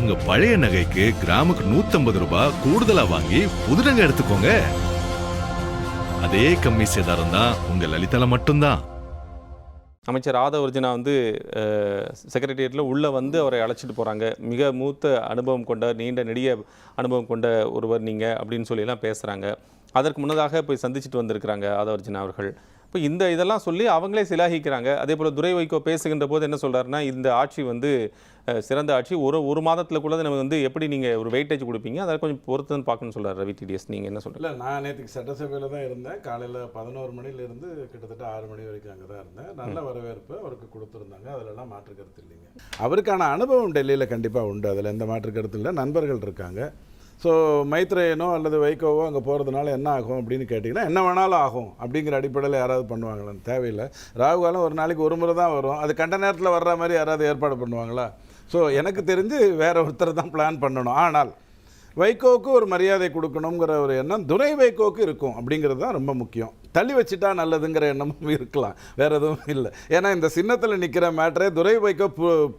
உங்க பழைய நகைக்கு கிராமுக்கு 150 ரூபாய் கூடுதலா வாங்கி புது நகை எடுத்துக்கோங்க. அதே கம்மி சேதாரம் தான் உங்க லலிதால மட்டும்தான். அமைச்சர் ஆதவர்ஜுனா செக்ரட்டேரியட்டில் உள்ளே அவரை அழைச்சிட்டு போகிறாங்க. மிக மூத்த அனுபவம் கொண்ட நீண்ட நெடிய அனுபவம் கொண்ட ஒருவர் நீங்கள் அப்படின்னு சொல்லிலாம் பேசுகிறாங்க. அதற்கு முன்னதாக போய் சந்திச்சுட்டு வந்திருக்கிறாங்க ஆதவர்ஜுனா அவர்கள். இப்போ இதெல்லாம் சொல்லி அவங்களே சிலாகிக்கிறாங்க. அதே போல் துரை வைகோ பேசுகின்ற போது என்ன சொல்கிறாருன்னா, இந்த ஆட்சி சிறந்த ஆட்சி, ஒரு மாதத்தில் கூட நம்ம எப்படி நீங்கள் ஒரு வெயிட்டேஜ் கொடுப்பீங்க, அதை கொஞ்சம் பொறுத்துன்னு பார்க்கணும்னு சொல்கிறார் ரவி டிடிஎஸ். நீங்கள் என்ன சொல்கிறீங்க? இல்லை, நான் நேற்றுக்கு சட்டசபையில் தான் இருந்தேன். காலையில் 11 மணிலேருந்து கிட்டத்தட்ட 6 மணி வரைக்கும் அங்கே தான் இருந்தேன். நல்ல வரவேற்பு அவருக்கு கொடுத்துருந்தாங்க. அதிலெல்லாம் மாற்று கருத்து இல்லைங்க. அவருக்கான அனுபவம் டெல்லியில் கண்டிப்பாக உண்டு, அதில் எந்த மாற்று கருத்து இல்லை. நண்பர்கள் இருக்காங்க. ஸோ மைத்ரேயனோ அல்லது வைகோவோ அங்கே போகிறதுனால என்ன ஆகும் அப்படின்னு கேட்டிங்கன்னா, என்ன வேணாலும் ஆகும் அப்படிங்கிற அடிப்படையில் யாராவது பண்ணுவாங்களான்னு தேவையில்லை. ராகுகாலம் ஒரு நாளைக்கு ஒரு முறை தான் வரும். அது கண்ட நேரத்தில் வர்ற மாதிரி யாராவது ஏற்பாடு பண்ணுவாங்களா? ஸோ எனக்கு தெரிஞ்சு வேற ஒருத்தர் தான் பிளான் பண்ணணும். ஆனால் வைகோவுக்கு ஒரு மரியாதை கொடுக்கணுங்கிற ஒரு எண்ணம் துரை வைகோவுக்கு இருக்கும் அப்படிங்கிறது தான் ரொம்ப முக்கியம். தள்ளி வச்சுட்டா நல்லதுங்கிற எண்ணமும் இருக்கலாம், வேற எதுவும் இல்லை. ஏன்னா இந்த சின்னத்தில் நிற்கிற மேட்டரே துரை வைகோ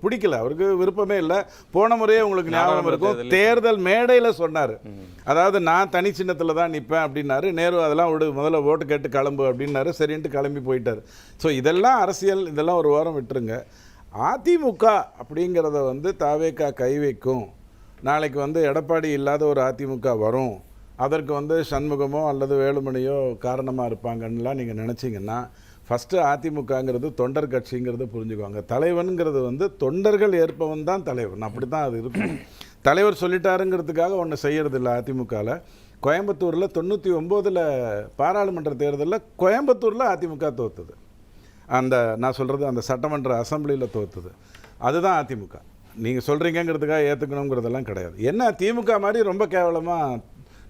பிடிக்கல, அவருக்கு விருப்பமே இல்லை. போன முறையே உங்களுக்கு ஞாபகம் இருக்கும், தேர்தல் மேடையில் சொன்னார், அதாவது நான் தனி சின்னத்தில் தான் நிற்பேன் அப்படின்னாரு. நேரு அதெல்லாம் முதல்ல ஓட்டு கேட்டு கிளம்பு அப்படின்னாரு. சரின்ட்டு கிளம்பி போயிட்டார். ஸோ இதெல்லாம் அரசியல், இதெல்லாம் ஒரு வாரம் விட்டுருங்க. அதிமுக அப்படிங்கிறத தாவேகா கை வைக்கும். நாளைக்கு எடப்பாடி இல்லாத ஒரு அதிமுக வரும், அதற்கு சண்முகமோ அல்லது வேலுமணியோ காரணமாக இருப்பாங்கன்னுலாம் நீங்கள் நினச்சிங்கன்னா, ஃபஸ்ட்டு அதிமுகங்கிறது தொண்டர் கட்சிங்கிறது புரிஞ்சுக்குவாங்க. தலைவனுங்கிறது தொண்டர்கள் ஏற்பவன் தான் தலைவன், அப்படி தான் அது இருக்கும். தலைவர் சொல்லிட்டாருங்கிறதுக்காக ஒன்று செய்யறதில்லை. அதிமுகவில் கோயம்புத்தூரில் 99 பாராளுமன்ற தேர்தலில் கோயம்புத்தூரில் அதிமுக தோற்றுது. நான் சொல்கிறது அந்த சட்டமன்ற அசம்பிளியில் தோற்றுது. அதுதான் அதிமுக. நீங்கள் சொல்கிறீங்கிறதுக்காக ஏற்றுக்கணுங்கிறதெல்லாம் கிடையாது. என்ன திமுக மாதிரி ரொம்ப கேவலமாக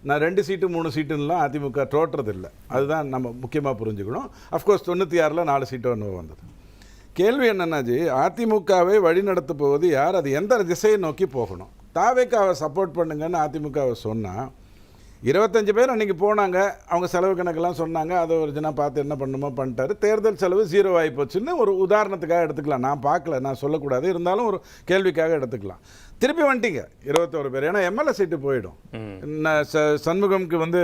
நான் 2 சீட்டு 3 சீட்டுன்னெலாம் அதிமுக தோற்றதில்லை. அதுதான் நம்ம முக்கியமாக புரிஞ்சுக்கணும். அஃப்கோர்ஸ் 96 4 சீட்டு ஒன்று வந்தது. கேள்வி என்னன்னாஜி, அதிமுகவை வழிநடத்த போவது யார்? அது எந்த திசையை நோக்கி போகணும்? தாவேக்காவை சப்போர்ட் பண்ணுங்கன்னு அதிமுகவை சொன்னால் 25 பேர் அன்றைக்கி போனாங்க. அவங்க செலவு கணக்கெல்லாம் சொன்னாங்க. அதை ஒரிஜினா பார்த்து என்ன பண்ணுமோ பண்ணிட்டாரு. தேர்தல் செலவு 0 ஆகி போச்சுன்னு ஒரு உதாரணத்துக்காக எடுத்துக்கலாம். நான் பார்க்கல, நான் சொல்லக்கூடாது, இருந்தாலும் ஒரு கேள்விக்காக எடுத்துக்கலாம். திருப்பி வந்துட்டீங்க 21 பேர். ஏன்னா எம்எல்ஏ சீட்டு போயிடும். சண்முகம்க்கு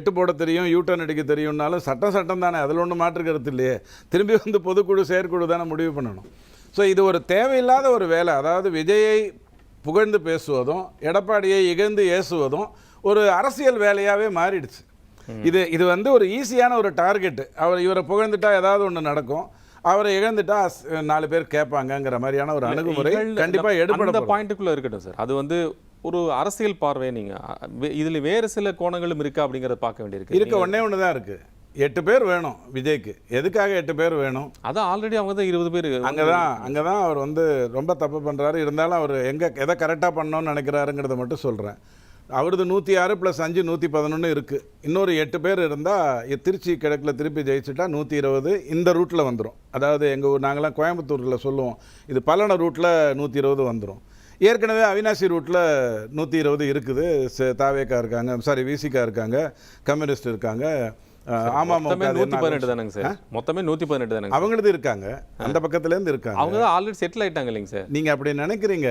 8 போட தெரியும், யூட்டர்ன் அடிக்க தெரியும்னாலும் சட்டம் தானே, அதில் ஒன்றும் மாற்று கருத்து இல்லையே. திரும்பி பொதுக்குழு செயற்குழு தானே முடிவு பண்ணணும். ஸோ இது ஒரு தேவையில்லாத ஒரு வேலை. அதாவது விஜயை புகழ்ந்து பேசுவதும் எடப்பாடியை இகழ்ந்து ஏசுவதும் ஒரு அரசியல் வேலையாகவே மாறிடுச்சு. இது ஒரு ஈஸியான ஒரு டார்கெட்டு. இவரை புகழ்ந்துட்டா ஏதாவது ஒன்று நடக்கும், அவரை இழந்துட்டா 4 பேர் கேட்பாங்கங்கிற மாதிரியான ஒரு அணுகுமுறை கண்டிப்பாக எடுபட. அந்த பாயிண்ட்டுக்குள்ளே இருக்கட்டும் சார். அது ஒரு அரசியல் பார்வை. நீங்கள் இதில் வேறு சில கோணங்களும் இருக்கா அப்படிங்கிறத பார்க்க வேண்டியிருக்கு. ஒன்று தான் இருக்குது. 8 பேர் வேணும் விஜய்க்கு. எதுக்காக 8 பேர் வேணும்? அதான் ஆல்ரெடி அவங்க தான் 20 பேர். அங்கே தான் அவர் ரொம்ப தப்பு பண்ணுறாரு. இருந்தாலும் அவர் எதை கரெக்டாக பண்ணணும்னு நினைக்கிறாருங்கிறத மட்டும் சொல்கிறேன். அவரது 106 + 5 111 இருக்குது. இன்னொரு 8 பேர் இருந்தால் திருச்சி கிழக்கில் திருப்பி ஜெயிச்சுட்டா 120 இந்த ரூட்டில் வந்துடும். அதாவது எங்கள் ஊர், நாங்களாம் கோயம்புத்தூரில் சொல்லுவோம், இது பல்லண ரூட்டில் 120 வந்துடும். ஏற்கனவே அவினாசி ரூட்டில் 120 இருக்குது. தாவேக்கா இருக்காங்க, விசிகா இருக்காங்க, கம்யூனிஸ்ட் இருக்காங்க, மொத்தமே 118 தானங்க சார். மொத்தமே 118 தானங்க. அவங்களது இருக்காங்க, அந்த பக்கத்துலேருந்து இருக்காங்க. அவங்க தான் ஆல்ரெடி செட்டில் ஆயிட்டாங்க இல்லைங்க சார். நீங்கள் அப்படி நினைக்கிறீங்க.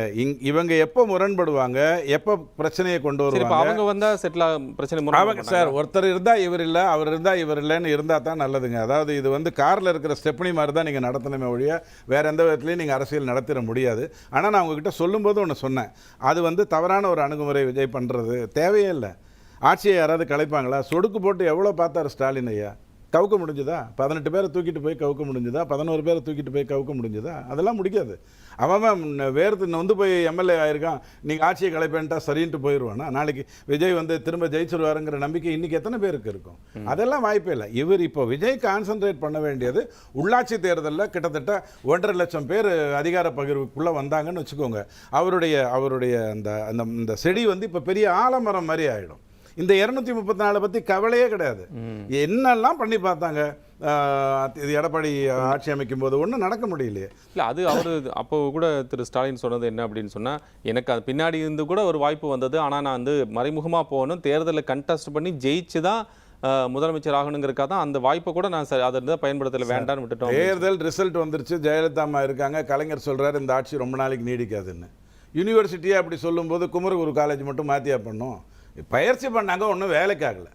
இவங்க எப்போ முரண்படுவாங்க, எப்போ பிரச்சனையை கொண்டு வருவாங்க? அவங்க வந்தால் செட்டில் பிரச்சனை அவங்க சார், ஒருத்தர் இருந்தால் இவர் இல்லை, அவர் இருந்தால் இவர் இல்லைன்னு இருந்தால் தான் நல்லதுங்க. அதாவது இது காரில் இருக்கிற ஸ்டெப்னி மாதிரி தான் நீங்கள் நடத்தணுமே ஒழிய வேறு எந்த விதத்துலையும் நீங்கள் அரசியல் நடத்திட முடியாது. ஆனால் நான் உங்ககிட்ட சொல்லும்போது ஒன்று சொன்னேன், அது தவறான ஒரு அணுகுமுறை விஜய் பண்ணுறது தேவையே இல்லை. ஆட்சியை யாராவது கலைப்பாங்களா? சொடுக்கு போட்டு எவ்வளோ பார்த்தார் ஸ்டாலின் ஐயா? கவுக்க முடிஞ்சுதா? 18 பேரை தூக்கிட்டு போய் கவுக்க முடிஞ்சுதா? 11 பேரை தூக்கிட்டு போய் கவுக்க முடிஞ்சுதா? அதெல்லாம் முடியாது. அவன் வேறு போய் எம்எல்ஏ ஆயிருக்கான், நீங்கள் ஆட்சியை கலைப்பேன்ட்டா சரின்ட்டு போயிடுவானா? நாளைக்கு விஜய் திரும்ப ஜெயிச்சிருவாருங்கிற நம்பிக்கை இன்றைக்கி எத்தனை பேருக்கு இருக்கும்? அதெல்லாம் வாய்ப்பே இல்லை. இவர் இப்போ விஜய் கான்சன்ட்ரேட் பண்ண வேண்டியது உள்ளாட்சி தேர்தலில் கிட்டத்தட்ட 1.5 லட்சம் பேர் அதிகார பகிர்வுக்குள்ளே வந்தாங்கன்னு வச்சுக்கோங்க. அவருடைய அந்த செடி இப்போ பெரிய ஆலமரம் மாதிரி ஆகிடும். இந்த 234 பற்றி கவலையே கிடையாது. என்னெல்லாம் பண்ணி பார்த்தாங்க எடப்பாடி ஆட்சி அமைக்கும் போது, ஒன்றும் நடக்க முடியலையே. இல்லை, அது அவர் அப்போ கூட திரு ஸ்டாலின் சொன்னது என்ன அப்படின்னு சொன்னால், எனக்கு அது பின்னாடி இருந்து கூட ஒரு வாய்ப்பு வந்தது, ஆனால் நான் மறைமுகமாக போகணும், தேர்தலில் கண்டெஸ்ட் பண்ணி ஜெயிச்சு தான் முதலமைச்சர் ஆகணுங்கிறக்காக தான் அந்த வாய்ப்பை கூட நான் அதை இருந்தால் பயன்படுத்தலை, வேண்டான்னு விட்டுட்டோம். தேர்தல் ரிசல்ட் வந்துருச்சு, ஜெயலலிதா அம்மா இருக்காங்க, கலைஞர் சொல்கிறாரு இந்த ஆட்சி ரொம்ப நாளைக்கு நீடிக்காதுன்னு. யூனிவர்சிட்டியை அப்படி சொல்லும்போது குமரகுரு காலேஜ் மட்டும் மாற்றியா பண்ணோம்? பயிற்சி பண்ணாங்க, ஒன்றும் வேலைக்கு ஆகலை.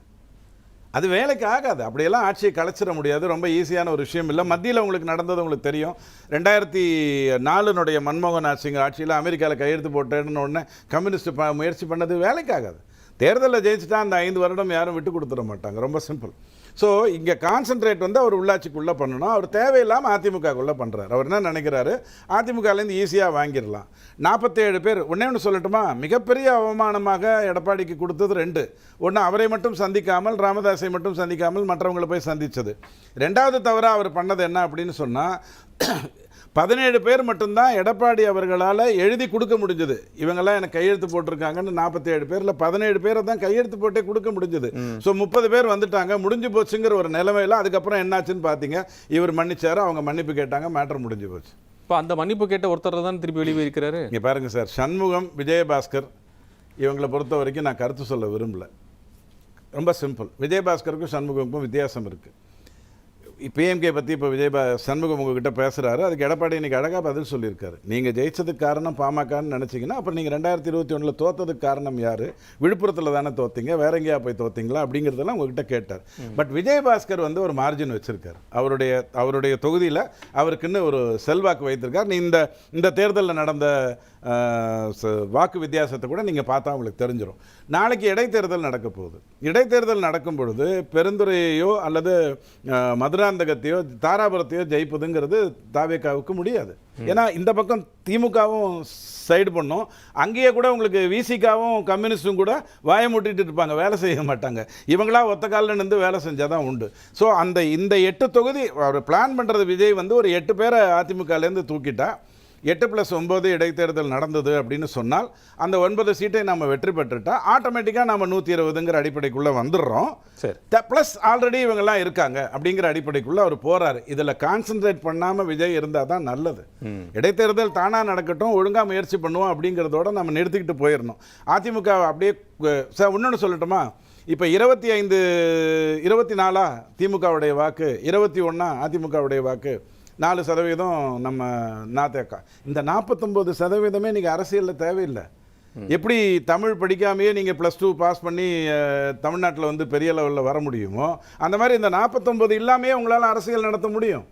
அது வேலைக்கு ஆகாது. அப்படியெல்லாம் ஆட்சியை கலைச்சிட முடியாது. ரொம்ப ஈஸியான ஒரு விஷயம் இல்லை. மத்தியில் உங்களுக்கு நடந்தது உங்களுக்கு தெரியும். 2004 மன்மோகன் சிங் ஆட்சியில் அமெரிக்காவில் கையெழுத்து போட்டேன்னு உடனே கம்யூனிஸ்ட் முயற்சி பண்ணது வேலைக்கு ஆகாது. தேர்தலில் ஜெயிச்சுட்டா அந்த 5 வருடம் யாரும் விட்டு கொடுத்துட மாட்டாங்க. ரொம்ப சிம்பிள். ஸோ இங்கே கான்சென்ட்ரேட் வந்து அவர் உள்ளாட்சிக்குள்ளே பண்ணணும். அவர் தேவையில்லாமல் அதிமுகக்குள்ளே பண்ணுறாரு. அவர் என்ன நினைக்கிறாரு, அதிமுகலேருந்து ஈஸியாக வாங்கிடலாம். 47 பேர். ஒன்று சொல்லட்டுமா, மிகப்பெரிய அவமானமாக எடப்பாடிக்கு கொடுத்தது 2. ஒன்று, அவரை மட்டும் சந்திக்காமல், ராமதாஸை மட்டும் சந்திக்காமல் மற்றவங்களை போய் சந்தித்தது. 2வது தவறாக அவர் பண்ணது என்ன அப்படின்னு சொன்னால், 17 பேர் மட்டும்தான் எடப்பாடி அவர்களால் எழுதி கொடுக்க முடிஞ்சது. இவங்கெல்லாம் எனக்கு கையெழுத்து போட்டிருக்காங்கன்னு 47 பேரில் 17 பேரை தான் கையெழுத்து போட்டே கொடுக்க முடிஞ்சது. ஸோ 30 பேர் வந்துட்டாங்க, முடிஞ்சு போச்சுங்கிற ஒரு நிலைமையில் அதுக்கப்புறம் என்னாச்சுன்னு பார்த்தீங்க, இவர் மன்னிச்சாரு, அவங்க மன்னிப்பு கேட்டாங்க, மேட்டர் முடிஞ்சு போச்சு. இப்போ அந்த மன்னிப்பு கேட்ட ஒருத்தர் தான் திருப்பி வெளியே இருக்கிறாரு. இங்கே பாருங்கள் சார், சண்முகம், விஜயபாஸ்கர் இவங்களை பொறுத்த வரைக்கும் நான் கருத்து சொல்ல விரும்பல. ரொம்ப சிம்பிள். விஜயபாஸ்கருக்கும் சண்முகமுக்கும் வித்தியாசம் இருக்குது. பிஎம்கே பற்றி இப்போ சண்முகம் உங்ககிட்ட பேசுகிறாரு. அதுக்கு எடப்பாடி இன்னைக்கு அழகாக பதில் சொல்லியிருக்காரு. நீங்கள் ஜெயிச்சதுக்கு காரணம் பாமகன்னு நினச்சிங்கன்னா அப்புறம் நீங்கள் 2021 தோத்ததுக்கு காரணம் யார்? விழுப்புரத்தில் தானே தோத்தீங்க, வேற எங்கேயா போய் தோத்தீங்களா அப்படிங்கிறதெல்லாம் உங்ககிட்ட கேட்டார். பட் விஜயபாஸ்கர் வந்து ஒரு மார்ஜின் வச்சுருக்கார். அவருடைய தொகுதியில் அவருக்குன்னு ஒரு செல்வாக்கு வைத்திருக்கார். நீ இந்த தேர்தலில் நடந்த வாக்கு வித்தியாசத்தை கூட நீங்கள் பார்த்தா உங்களுக்கு தெரிஞ்சிடும். நாளைக்கு இடைத்தேர்தல் நடக்க போகுது. இடைத்தேர்தல் நடக்கும் பொழுது பெருந்துறையோ அல்லது மதுராந்தகத்தையோ தாராபுரத்தையோ ஜெயிப்பதுங்கிறது தாவேகாவுக்கு முடியாது. ஏன்னா இந்த பக்கம் திமுகவும் சைடு பண்ணும், அங்கேயே கூட உங்களுக்கு விசிகாவும் கம்யூனிஸ்டும் கூட வாயை மூட்டிட்டு இருப்பாங்க, வேலை செய்ய மாட்டாங்க. இவங்களா ஒத்த காலில் நின்று வேலை செஞ்சால் தான் உண்டு. ஸோ இந்த 8 தொகுதி அவர் பிளான் பண்ணுறது விஜய் வந்து ஒரு 8 பேரை அதிமுகலேருந்து தூக்கிட்டா 8+9 இடைத்தேர்தல் நடந்தது அப்படின்னு சொன்னால் அந்த 9 சீட்டை நம்ம வெற்றி பெற்றுட்டா ஆட்டோமேட்டிக்காக நம்ம 120ங்கிற அடிப்படைக்குள்ளே வந்துடுறோம். சரி, ப்ளஸ் ஆல்ரெடி இவங்கெல்லாம் இருக்காங்க அப்படிங்கிற அடிப்படைக்குள்ளே அவர் போகிறாரு. இதில் கான்சென்ட்ரேட் பண்ணாமல் விஜய் இருந்தால் தான் நல்லது. இடைத்தேர்தல் தானாக நடக்கட்டும், ஒழுங்காக முயற்சி பண்ணுவோம் அப்படிங்கிறதோட நம்ம நிறுத்திக்கிட்டு போயிடணும். அதிமுக அப்படியே சார் இன்னொன்று சொல்லட்டுமா, இப்போ 24 திமுகவுடைய வாக்கு, 21 அதிமுகவுடைய வாக்கு, 4% நம்ம நாத்தேக்கா. இந்த 49% இன்றைக்கி அரசியலில் தேவையில்லை. எப்படி தமிழ் படிக்காமையே நீங்கள் +2 பாஸ் பண்ணி தமிழ்நாட்டில் வந்து பெரிய லெவலில் வர முடியுமோ அந்த மாதிரி இந்த 49 இல்லாமையே உங்களால் அரசியல் நடத்த முடியும்.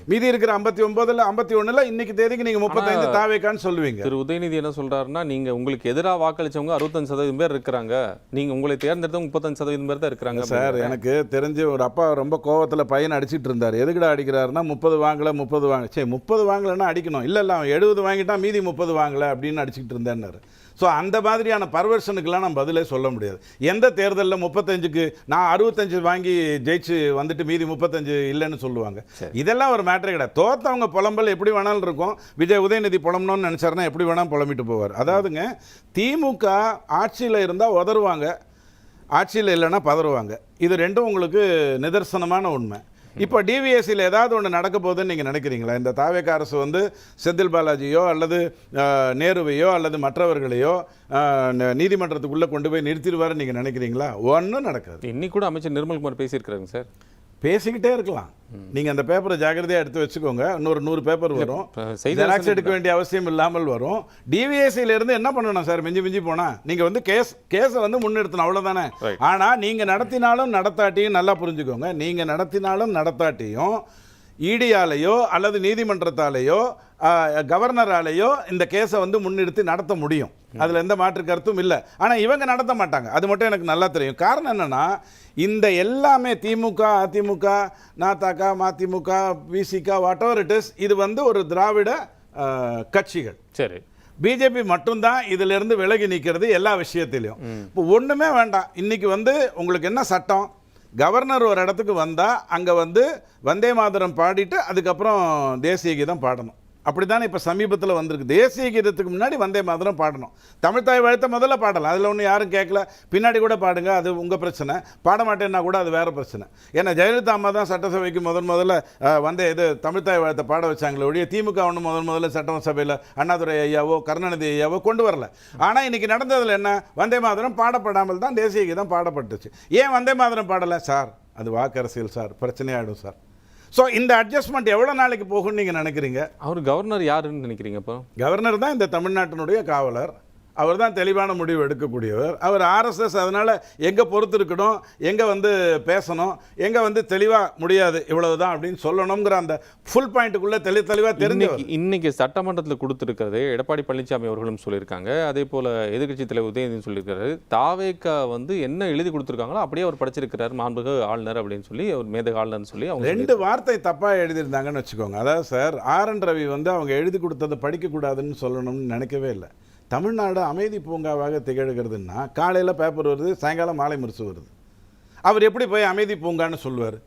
மீதி இருக்கிற 59ல் 51ல் இன்னைக்கு தேதிக்கு நீங்கள் 35 தாவேக்கான்னு சொல்லுவீங்க. திரு உதயநிதி என்ன சொல்கிறாருன்னா, நீங்கள் உங்களுக்கு எதிராக வாக்களித்தவங்க 65% பேர் இருக்கிறாங்க, நீங்கள் உங்களை தேர்ந்தெடுத்தவங்க 35% பேர் தான் இருக்கிறாங்க. சார், எனக்கு தெரிஞ்ச ஒரு அப்பா ரொம்ப கோவத்தில் பையனை அடிச்சிட்டு இருந்தார். எதுக்கடா அடிக்கிறாருன்னா 30 வாங்கலை 30 வாங்க, சரி 30 வாங்கலைன்னா அடிக்கணும், இல்லை அவன் 70 வாங்கிட்டான் மீதி 30 வாங்கலை அப்படின்னு அடிச்சுக்கிட்டு இருந்தேன்னாரு. ஸோ அந்த மாதிரியான பர்வர்ஷனுக்கெல்லாம் நம்ம பதிலே சொல்ல முடியாது. எந்த தேர்தலில் 35க்கு நான் 65 வாங்கி ஜெயிச்சு வந்துட்டு மீதி 35 இல்லைன்னு சொல்லுவாங்க. இதெல்லாம் ஒரு மேட்டரே கிடையாது. தோத்தவங்க புலம்பல் எப்படி வேணாலும் இருக்கும். விஜய் உதயநிதி புலம்பணும்னு நினச்சாருன்னா எப்படி வேணாலும் புலம்பிட்டு போவார். அதாவதுங்க, திமுக ஆட்சியில் இருந்தால் உதறுவாங்க, ஆட்சியில் இல்லைன்னா பதறுவாங்க. இது ரெண்டும் உங்களுக்கு நிதர்சனமான உண்மை. இப்போ டிவிஎஸ்சியில் ஏதாவது ஒன்று நடக்க போகுதுன்னு நீங்கள் நினைக்கிறீங்களா? இந்த தாவேகா அரசு வந்து செந்தில் பாலாஜியோ அல்லது நேருவையோ அல்லது மற்றவர்களையோ நீதிமன்றத்துக்குள்ளே கொண்டு போய் நிறுத்திடுவாருன்னு நீங்கள் நினைக்கிறீங்களா? ஒன்றும் நடக்காது. இன்னைக்கு கூட அமைச்சர் நிர்மல்குமார் பேசியிருக்கிறாங்க சார். பேசிக்கிட்டே இருக்கலாம். நீங்கள் அந்த பேப்பரை ஜாக்கிரதையாக எடுத்து வச்சுக்கோங்க. இன்னொரு 100 பேப்பர் வரும். ஜெராக்ஸ் எடுக்க வேண்டிய அவசியம் இல்லாமல் வரும். டிவிஎஸ்சியிலேருந்து என்ன பண்ணணும் சார்? மிஞ்சி போனால் நீங்கள் வந்து கேஸை வந்து முன்னெடுத்தணும், அவ்வளோதானே. ஆனால் நீங்கள் நடத்தினாலும் நடத்தாட்டியும் நல்லா புரிஞ்சுக்கோங்க, நீங்கள் நடத்தினாலும் நடத்தாட்டியும் இடியாலேயோ அல்லது நீதிமன்றத்தாலேயோ கவர்னராலேயோ இந்த கேஸை வந்து முன்னெடுத்து நடத்த முடியும். அதில் எந்த மாற்று கருத்தும் இல்லை. ஆனால் இவங்க நடத்த மாட்டாங்க, அது மட்டும் எனக்கு நல்லா தெரியும். காரணம் என்னென்னா, இந்த எல்லாமே திமுக, அதிமுக, நாதாக்கா, மதிமுக, Visika, what ever it is, இது வந்து ஒரு திராவிட கட்சிகள். சரி, பிஜேபி மட்டும்தான் இதிலிருந்து விலகி நிற்கிறது எல்லா விஷயத்திலையும். இப்போ ஒன்றுமே வேண்டாம். இன்றைக்கி வந்து உங்களுக்கு என்ன சட்டம்? கவர்னர் ஒரு இடத்துக்கு வந்தால் அங்கே வந்து வந்தே மாதரம் பாடிட்டு அதுக்கப்புறம் தேசிய கீதம் பாடணும். அப்படி தானே இப்போ சமீபத்தில் வந்திருக்கு. தேசிய கீதத்துக்கு முன்னாடி வந்தே மாதரம் பாடணும். தமிழ்தாய் வாழ்த்தை முதல்ல பாடலாம், அதில் ஒன்றும் யாரும் கேட்கல. பின்னாடி கூட பாடுங்க, அது உங்கள் பிரச்சனை. பாட மாட்டேன்னா கூட அது வேறு பிரச்சனை. ஏன்னா ஜெயலலிதா அம்மா தான் சட்டசபைக்கு முதல்ல தமிழ்தாய் வாழ்த்தை பாட வச்சாங்களே ஒழிய திமுக ஒன்று முதல்ல சட்டசபையில் அண்ணாதுரை ஐயாவோ கருணாநிதி ஐயாவோ கொண்டு வரல. ஆனால் இன்றைக்கி நடந்ததில் என்ன? வந்தே மாதரம் பாடப்படாமல் தான் தேசிய கீதம் பாடப்பட்டுச்சு. ஏன் வந்தே மாதரம் பாடலை சார்? அது வாக்கரசியல் சார், பிரச்சனையாகிடும் சார். ஸோ இந்த அட்ஜஸ்ட்மெண்ட் எவ்வளோ நாளைக்கு போகும்னு நீங்கள் நினைக்கிறீங்க? அவர் கவர்னர் யாருன்னு நினைக்கிறீங்க இப்போ? கவர்னர் தான் இந்த தமிழ்நாட்டினுடைய காவலர். அவர் தான் தெளிவான முடிவு எடுக்கக்கூடியவர். அவர் ஆர்எஸ்எஸ், அதனால் எங்கே பொறுத்து இருக்கணும், எங்கே வந்து பேசணும், எங்கே வந்து தெளிவாக முடியாது இவ்வளவுதான் அப்படின்னு சொல்லணுங்கிற அந்த ஃபுல் பாயிண்ட்டுக்குள்ளே தெளிவாக தெரிஞ்சவர். இன்னைக்கு சட்டமன்றத்தில் கொடுத்துருக்கிறது எடப்பாடி பழனிசாமி அவர்களும் சொல்லியிருக்காங்க. அதே போல் எதிர்க்கட்சி தலைவர் உதயநிதி சொல்லியிருக்காரு. தாவேக்கா வந்து என்ன எழுதி கொடுத்துருக்காங்களோ அப்படியே அவர் படிச்சிருக்கிறார், மாண்புமிகு ஆளுநர் அப்படின்னு சொல்லி, அவர் மேதக ஆளுநர்னு சொல்லி அவங்க 2 வார்த்தை தப்பாக எழுதியிருந்தாங்கன்னு வச்சுக்கோங்க. அதாவது சார், ஆர்.என். ரவி வந்து அவங்க எழுதி கொடுத்ததை படிக்கக்கூடாதுன்னு சொல்லணும்னு நினைக்கவே இல்லை. தமிழ்நாடு அமைதி பூங்காவாக திகழ்கிறதுன்னா காலையில் பேப்பர் வருது, சாயங்காலம் மாலை முரசு வருது. அவர் எப்படி போய் அமைதி பூங்கான்னு சொல்லுவார்?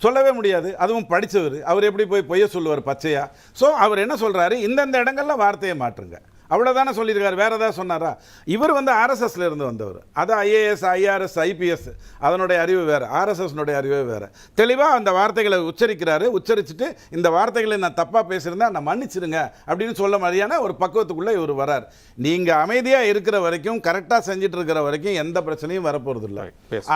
சொல்லவே முடியாது. அதுவும் படித்தவர். அவர் எப்படி போய் பொய்ய சொல்லுவார் பச்சையா? ஸோ அவர் என்ன சொல்கிறாரு, இந்தந்த இடங்கள்ல வார்த்தையை மாற்றுங்க, அவ்வளோதானே சொல்லியிருக்காரு. வேறு ஏதாவது சொன்னாரா? இவர் வந்து ஆர்எஸ்எஸ்ல இருந்து வந்தவர். அது ஐஏஎஸ், ஐஆர்எஸ், ஐபிஎஸ், அதனுடைய அறிவு வேறு, ஆர்எஸ்எஸ்னுடைய அறிவே வேறு. தெளிவாக அந்த வார்த்தைகளை உச்சரிக்கிறாரு. உச்சரிச்சுட்டு இந்த வார்த்தைகளை நான் தப்பாக பேசியிருந்தேன், நான் மன்னிச்சிருங்க அப்படின்னு சொல்ல மாதிரியான ஒரு பக்குவத்துக்குள்ளே இவர் வரார். நீங்கள் அமைதியாக இருக்கிற வரைக்கும், கரெக்டாக செஞ்சுட்டு இருக்கிற வரைக்கும் எந்த பிரச்சனையும் வரப்போகிறது இல்லை.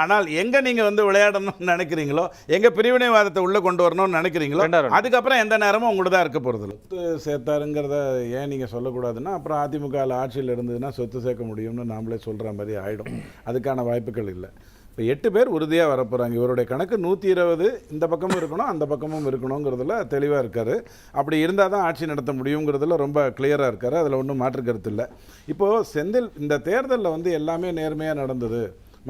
ஆனால் எங்கே நீங்கள் வந்து விளையாடணும்னு நினைக்கிறீங்களோ, எங்கே பிரிவினைவாதத்தை உள்ளே கொண்டு வரணும்னு நினைக்கிறீங்களோ, அதுக்கப்புறம் எந்த நேரமும் உங்களுக்கு தான் இருக்க போகிறது இல்லை. சேர்த்தாருங்கிறத ஏன் நீங்கள் சொல்லக்கூடாதுன்னா, அப்புறம் அதிமுக ஆட்சியில் இருந்ததுன்னா சொத்து சேர்க்க முடியும்னு நாமளே சொல்கிற மாதிரி ஆகிடும். அதுக்கான வாய்ப்புகள் இல்லை. இப்போ 8 பேர் உறுதியாக வரப்போகிறாங்க. இவருடைய கணக்கு 120 இந்த பக்கமும் இருக்கணும், அந்த பக்கமும் இருக்கணுங்கிறதுல தெளிவாக இருக்கார். அப்படி இருந்தால் தான் ஆட்சி நடத்த முடியுங்கிறதுல ரொம்ப கிளியராக இருக்கார். அதில் ஒன்றும் மாற்று கருத்து இல்லை. இப்போது செந்தில், இந்த தேர்தலில் வந்து எல்லாமே நேர்மையாக நடந்தது,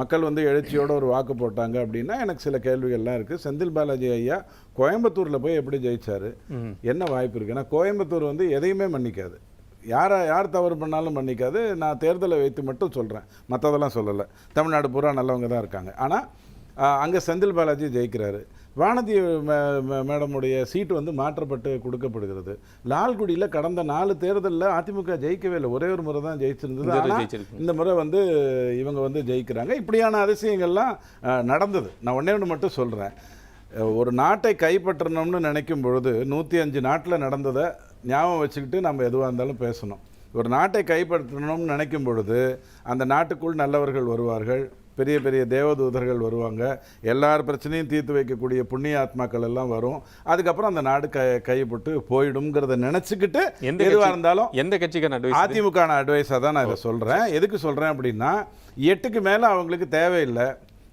மக்கள் வந்து எழுச்சியோடு ஒரு வாக்கு போட்டாங்க அப்படின்னா எனக்கு சில கேள்விகள்லாம் இருக்குது. செந்தில் பாலாஜி ஐயா கோயம்புத்தூரில் போய் எப்படி ஜெயிச்சார்? என்ன வாய்ப்பு இருக்குது? ஏன்னா கோயம்புத்தூர் வந்து எதையுமே மன்னிக்காது, யார் தவறு பண்ணாலும் மன்னிக்காது. நான் தேர்தலை வைத்து மட்டும் சொல்கிறேன், மற்றதெல்லாம் சொல்லலை. தமிழ்நாடு பூரா நல்லவங்க தான் இருக்காங்க. ஆனால் அங்கே செந்தில் பாலாஜி ஜெயிக்கிறாரு. வானதி மேடமுடைய சீட்டு வந்து மாற்றப்பட்டு கொடுக்கப்படுகிறது. லால்குடியில் கடந்த 4 தேர்தலில் அதிமுக ஜெயிக்கவே இல்லை, ஒரே ஒரு முறை தான் ஜெயிச்சிருந்தது. ஆனால் இந்த முறை வந்து இவங்க வந்து ஜெயிக்கிறாங்க. இப்படியான அதிசயங்கள்லாம் நடந்தது. நான் ஒன்று மட்டும் சொல்கிறேன். ஒரு நாட்டை கைப்பற்றணும்னு நினைக்கும் பொழுது 105 நாட்டில் நடந்ததை ஞாபகம் வச்சுக்கிட்டு நம்ம எதுவாக இருந்தாலும் பேசணும். ஒரு நாட்டை கைப்பற்றணும்னு நினைக்கும் பொழுது அந்த நாட்டுக்குள் நல்லவர்கள் வருவார்கள், பெரிய பெரிய தேவதூதர்கள் வருவாங்க, எல்லார் பிரச்சனையும் தீர்த்து வைக்கக்கூடிய புண்ணிய ஆத்மாக்கள் எல்லாம் வரும். அதுக்கப்புறம் அந்த நாடு கைப்பட்டு போயிடும்ங்கிறத நினச்சிக்கிட்டு எதுவாக இருந்தாலும் எந்த கட்சிக்கான அதிமுக அட்வைஸாக தான் நான் இதை சொல்கிறேன். எதுக்கு சொல்கிறேன் அப்படின்னா, 8க்கு மேலே அவங்களுக்கு தேவையில்லை.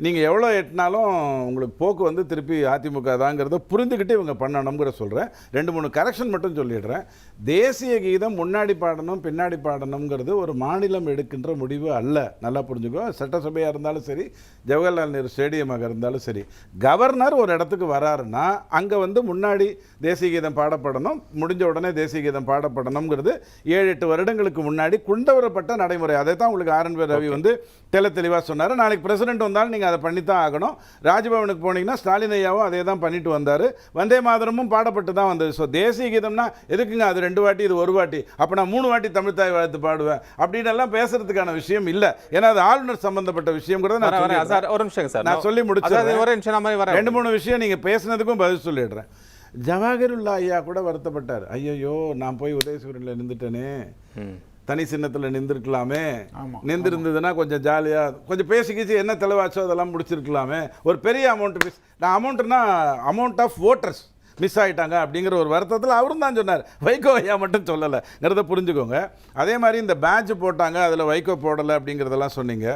நீங்கள் எவ்வளோ எட்டினாலும் உங்களுக்கு போக்கு வந்து திருப்பி அதிமுக தாங்கிறத புரிந்துக்கிட்டு இவங்க பண்ணணுங்கிற சொல்கிறேன். 2-3 கரெக்ஷன் மட்டும் சொல்லிடுறேன். தேசிய கீதம் முன்னாடி பாடணும் பின்னாடி பாடணுங்கிறது ஒரு மாநிலம் எடுக்கின்ற முடிவு அல்ல. நல்லா புரிஞ்சுக்கோ. சட்டசபையாக இருந்தாலும் சரி, ஜவஹர்லால் நேரு ஸ்டேடியமாக இருந்தாலும் சரி, கவர்னர் ஒரு இடத்துக்கு வராருன்னா அங்கே வந்து முன்னாடி தேசிய கீதம் பாடப்படணும், முடிஞ்ச உடனே தேசிய கீதம் பாடப்படணுங்கிறது 7-8 வருடங்களுக்கு முன்னாடி கொண்டு வரப்பட்ட நடைமுறை. அதை தான் உங்களுக்கு ஆர்.என். ரவி வந்து தெளிவாக சொன்னார். நாளைக்கு பிரசிடென்ட் வந்தாலும் நீங்கள் அதை பண்ணித்தான் ஆகணும். ராஜ்பவனுக்கு போனீங்கன்னா ஸ்டாலின் ஐயாவும் அதே தான் பண்ணிட்டு வந்தார். வந்தே மாதரமும் பாடப்பட்டு தான் வந்தது. ஸோ தேசிய கீதம்னா எதுக்குங்க அது 2 வாட்டி, இது 1 வாட்டி, அப்போ நான் 3 வாட்டி தமிழ் தாய் வாழ்த்து பாடுவேன் அப்படின்னு எல்லாம் பேசுறதுக்கான விஷயம் இல்லை. ஏன்னா அது ஆளுநர் சம்பந்தப்பட்ட விஷயங்கிறத நான் சொல்லி முடிச்சேன். 2-3 விஷயம் நீங்கள் பேசுனதுக்கும் பதில் சொல்லிடுறேன். ஜவாஹிருல்லா ஐயா கூட வருத்தப்பட்டார். ஐயோ நான் போய் உதயசூரியனில் நின்றுட்டேனே, தனி சின்னத்தில் நின்றுருக்கலாமே, நின்றுருந்ததுன்னா கொஞ்சம் ஜாலியாக கொஞ்சம் பேசிக்கிச்சு என்ன தெளிவாச்சோ அதெல்லாம் முடிச்சிருக்கலாமே. ஒரு பெரிய அமௌண்ட் ஆஃப் ஓட்டர்ஸ் மிஸ் ஆகிட்டாங்க அப்படிங்கிற ஒரு வருத்தத்தில் அவரும் தான் சொன்னார். வைகோ ஐயா மட்டும் சொல்லலைங்கிறத புரிஞ்சுக்கோங்க. அதே மாதிரி இந்த பேட்ச் போட்டாங்க, அதில் வைகோ போடலை அப்படிங்கிறதெல்லாம் சொன்னீங்க.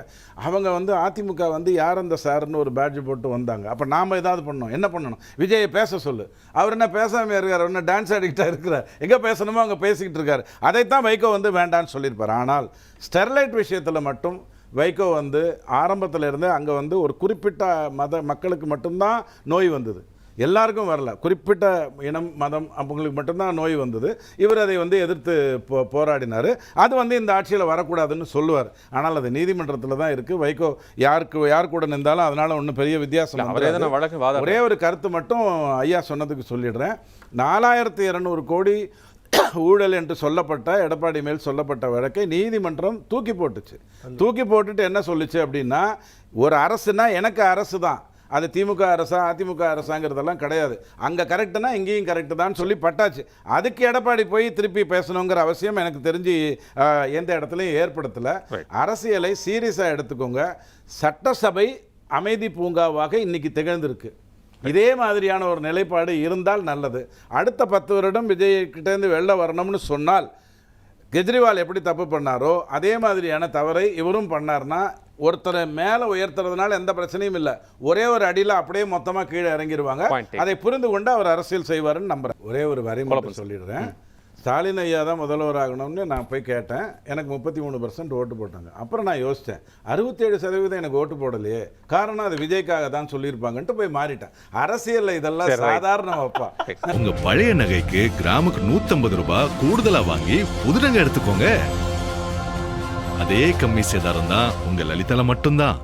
அவங்க வந்து அதிமுக வந்து யார் அந்த சார்னு ஒரு பேட்ச் போட்டு வந்தாங்க. அப்போ நாம் ஏதாவது பண்ணோம், என்ன பண்ணணும்? விஜயை பேச சொல்லு. அவர் என்ன பேசாமல் இருக்கார், என்ன டான்ஸ் ஆடிக்கிட்டாக இருக்கிறார், எங்கே பேசணுமோ அங்கே பேசிக்கிட்டு இருக்கார். அதைத்தான் வைகோ வந்து வேண்டான்னு சொல்லியிருப்பார். ஆனால் ஸ்டெர்லைட் விஷயத்தில் மட்டும் வைகோ வந்து ஆரம்பத்தில் இருந்து அங்கே வந்து ஒரு குறிப்பிட்ட மக்களுக்கு மட்டும்தான் நோய் வந்தது, எல்லாருக்கும் வரல. குறிப்பிட்ட இனம் மதம் அவங்களுக்கு மட்டும்தான் நோய் வந்தது. இவர் அதை வந்து எதிர்த்து போராடினார். அது வந்து இந்த ஆட்சியில் வரக்கூடாதுன்னு சொல்லுவார். ஆனால் அது நீதிமன்றத்தில் தான் இருக்குது. வைகோ யார் கூட நின்றாலும் அதனால் ஒன்றும் பெரிய வித்தியாசம். ஒரே ஒரு கருத்து மட்டும் ஐயா சொன்னதுக்கு சொல்லிடுறேன். 4200 கோடி ஊழல் என்று சொல்லப்பட்ட எடப்பாடி மேல் சொல்லப்பட்ட வழக்கை நீதிமன்றம் தூக்கி போட்டுச்சு. தூக்கி போட்டுட்டு என்ன சொல்லுச்சு அப்படின்னா, ஒரு அரசுனா எனக்கு அரசு தான், அது திமுக அரசா அதிமுக அரசாங்கிறதெல்லாம் கிடையாது, அங்கே கரெக்டுனா இங்கேயும் கரெக்டு தான் சொல்லி பட்டாச்சு. அதுக்கு எடப்பாடி போய் திருப்பி பேசணுங்கிற அவசியம் எனக்கு தெரிஞ்சு எந்த இடத்துலையும் ஏற்படுத்தலை. அரசியலை சீரியஸாக எடுத்துக்கோங்க. சட்டசபை அமைதி பூங்காவாக இன்னைக்கு திகழ்ந்திருக்கு. இதே மாதிரியான ஒரு நிலைப்பாடு இருந்தால் நல்லது. அடுத்த 10 வருடம் விஜய் கிட்டேருந்து வெளில வரணும்னு சொன்னால் கெஜ்ரிவால் எப்படி தப்பு பண்ணாரோ அதே மாதிரியான தவறை இவரும் பண்ணார்னா ஒருத்தரை மேலே உயர்த்துறதுனால எந்த பிரச்சனையும் இல்லை. ஒரே ஒரு அடியில் அப்படியே மொத்தமாக கீழே இறங்கிடுவாங்க. அதை புரிந்து கொண்டு அவர் அரசியல் செய்வாருன்னு நம்புறேன். ஒரே ஒரு வரி மட்டும் சொல்லிடுறேன். ஸ்டாலின் ஐயா தான் முதல்வர் ஆகணும்னு நான் போய் கேட்டேன். எனக்கு 33% ஓட்டு போட்டாங்க. அப்புறம் நான் யோசித்தேன், 67% எனக்கு ஓட்டு போடலையே, காரணம் அது விஜய்க்காக தான் சொல்லியிருப்பாங்கன்ட்டு போய் மாறிட்டேன். அரசியலில் இதெல்லாம் சாதாரண வைப்பா. உங்க பழைய நகைக்கு கிராமுக்கு 150 ரூபாய் கூடுதலா வாங்கி புது நகை எடுத்துக்கோங்க. அதே கம்மி சேதாரம் தான் உங்க லலிதால மட்டும்தான்.